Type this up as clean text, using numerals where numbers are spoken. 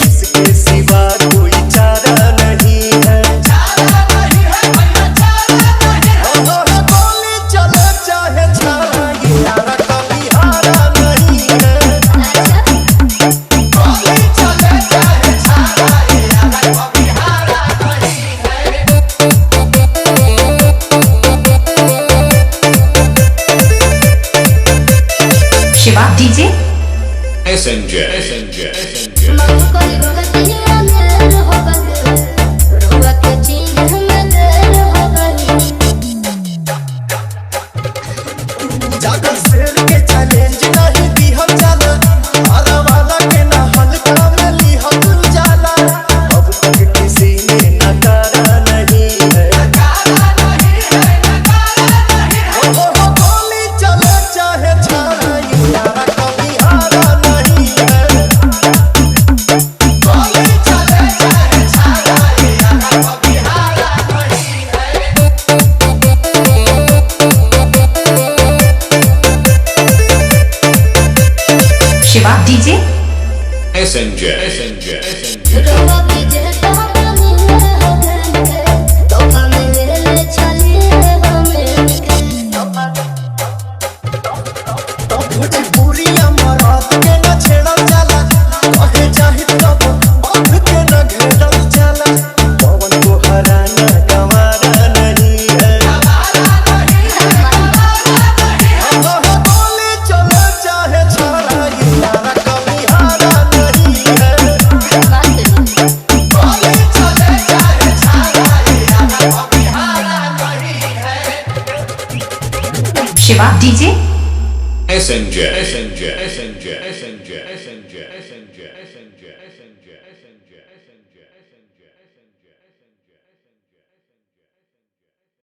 इसके सिवा कोई चारा नहीं है, गोली चले चाहे छाड़ा ये यारा कभी हारा नहीं है। गोली चले चाहे छाड़ा ये यारा कभी हारा नहीं है। शिवा डीजे SNJ जागर शेर के चैलेंज नहीं दी हम जाला, आरा वाला के ना हल्का में ली हम जाला। अब तक किसी ने नकारा नहीं है, ओ गोली चले चाहे छाड़ा ये यारा कभी हारा नहीं है। गोली चले चाहे छाड़ा ये यारा कभी हारा नहीं है। शिवा डीजे पूरिया मरात के न छेड़ल जाला, कहे चाहे तब बांध के न घेरल जाला। पवन को हराना गंवारा नहीं है, गोली चले चाहे छाड़ा ये यारा कभी हारा नहीं है। गोली चले चाहे छाड़ा ये यारा कभी हारा नहीं है। Shiva DJ SNJ